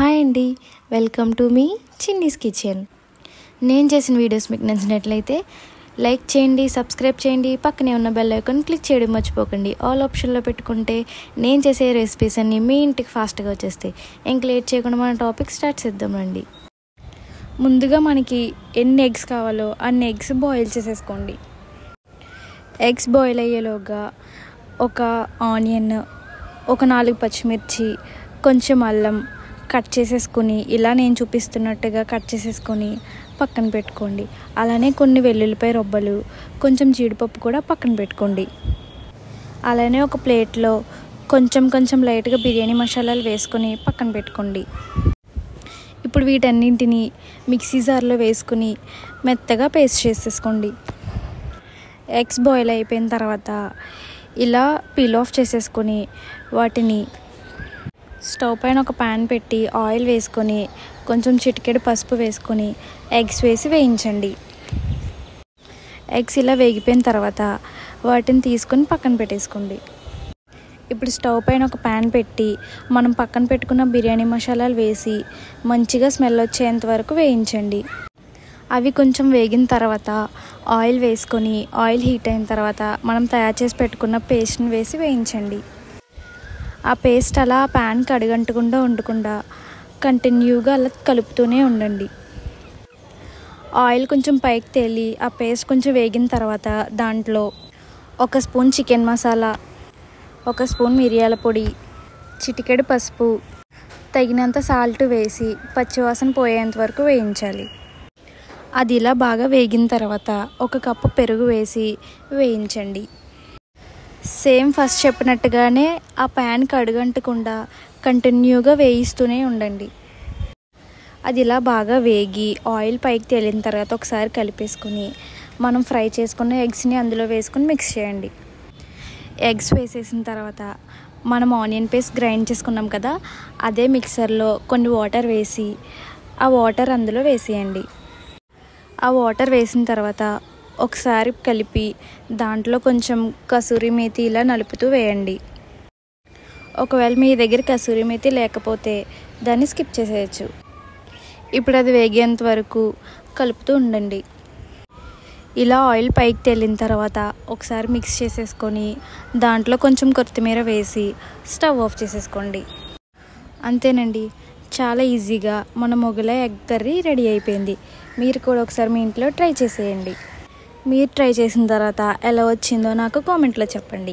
Hi అండి, welcome to me Chinni's kitchen. నేను చేసిన వీడియోస్ మీకు నచ్చినట్లయితే లైక్ చేయండి, సబ్స్క్రైబ్ చేయండి, పక్కనే ఉన్న బెల్ ఐకాన్ క్లిక్ చేయడం మర్చిపోకండి. ఆల్ ఆప్షన్లో పెట్టుకుంటే నేను చేసే రెసిపీస్ అన్నీ మీ ఇంటికి ఫాస్ట్గా వచ్చేస్తాయి. ఇంక లేట్ చేయకుండా మన టాపిక్ స్టార్ట్ చేద్దామండి. ముందుగా మనకి ఎన్ని ఎగ్స్ కావాలో అన్ని ఎగ్స్ బాయిల్ చేసేసుకోండి. ఎగ్స్ బాయిల్ అయ్యేలోగా ఒక ఆనియన్, ఒక 4 పచ్చిమిర్చి, కొంచెం అల్లం కట్ చేసేసుకొని ఇలా నేను చూపిస్తున్నట్టుగా కట్ చేసేసుకొని పక్కన పెట్టుకోండి. అలానే కొన్ని వెల్లుల్లిపాయ రొబ్బలు, కొంచెం జీడిపప్పు కూడా పక్కన పెట్టుకోండి. అలానే ఒక ప్లేట్లో కొంచెం లైట్గా బిర్యానీ మసాలాలు వేసుకొని పక్కన పెట్టుకోండి. ఇప్పుడు వీటన్నింటినీ మిక్సీ జార్లో వేసుకుని మెత్తగా పేస్ట్ చేసేసుకోండి. ఎగ్స్ బాయిల్ అయిపోయిన తర్వాత ఇలా పీల్ ఆఫ్ చేసేసుకొని వాటిని స్టవ్ పైన ఒక ప్యాన్ పెట్టి ఆయిల్ వేసుకొని కొంచెం చిటికెడు పసుపు వేసుకొని ఎగ్స్ వేసి వేయించండి. ఎగ్స్ ఇలా వేగిపోయిన తర్వాత వాటిని తీసుకొని పక్కన పెట్టేసుకోండి. ఇప్పుడు స్టవ్ పైన ఒక ప్యాన్ పెట్టి మనం పక్కన పెట్టుకున్న బిర్యానీ మసాలాలు వేసి మంచిగా స్మెల్ వచ్చేంత వరకు వేయించండి. అవి కొంచెం వేగిన తర్వాత ఆయిల్ వేసుకొని ఆయిల్ హీట్ అయిన తర్వాత మనం తయారు చేసి పెట్టుకున్న పేస్ట్ని వేసి వేయించండి. ఆ పేస్ట్ అలా ప్యాన్కి అడుగంటకుండా ఉండకుండా కంటిన్యూగా అలా కలుపుతూనే ఉండండి. ఆయిల్ కొంచెం పైకి తేలి ఆ పేస్ట్ కొంచెం వేగిన తర్వాత దాంట్లో 1 స్పూన్ చికెన్ మసాలా, 1 స్పూన్ మిరియాల పొడి, చిటికెడు పసుపు, తగినంత సాల్ట్ వేసి పచ్చివాసన పోయేంత వరకు వేయించాలి. అది ఇలా బాగా వేగిన తర్వాత 1 కప్పు పెరుగు వేసి వేయించండి. సేమ్ ఫస్ట్ చెప్పినట్టుగానే ఆ ప్యాన్కి అడుగంటకుండా కంటిన్యూగా వేయిస్తూనే ఉండండి. అది ఇలా బాగా వేగి ఆయిల్ పైకి తేలిన తర్వాత ఒకసారి కలిపేసుకొని మనం ఫ్రై చేసుకున్న ఎగ్స్ని అందులో వేసుకొని మిక్స్ చేయండి. ఎగ్స్ వేసేసిన తర్వాత మనం ఆనియన్ పేస్ట్ గ్రైండ్ చేసుకున్నాం కదా, అదే మిక్సర్లో కొన్ని వాటర్ వేసి ఆ వాటర్ అందులో వేసేయండి. ఆ వాటర్ వేసిన తర్వాత ఒకసారి కలిపి దాంట్లో కొంచెం కసూరి మేతి ఇలా నలుపుతూ వేయండి. ఒకవేళ మీ దగ్గర కసూరి మేతి లేకపోతే దాన్ని స్కిప్ చేసేయచ్చు. ఇప్పుడు అది వేగేంత వరకు కలుపుతూ ఉండండి. ఇలా ఆయిల్ పైకి తేలిన తర్వాత ఒకసారి మిక్స్ చేసేసుకొని దాంట్లో కొంచెం కొత్తిమీర వేసి స్టవ్ ఆఫ్ చేసేసుకోండి. అంతేనండి, చాలా ఈజీగా మన మొగలాయ్ ఎగ్ కర్రీ రెడీ అయిపోయింది. మీరు కూడా ఒకసారి మీ ఇంట్లో ట్రై చేసేయండి. మీరు ట్రై చేసిన తర్వాత ఎలా వచ్చిందో నాకు కామెంట్లో చెప్పండి.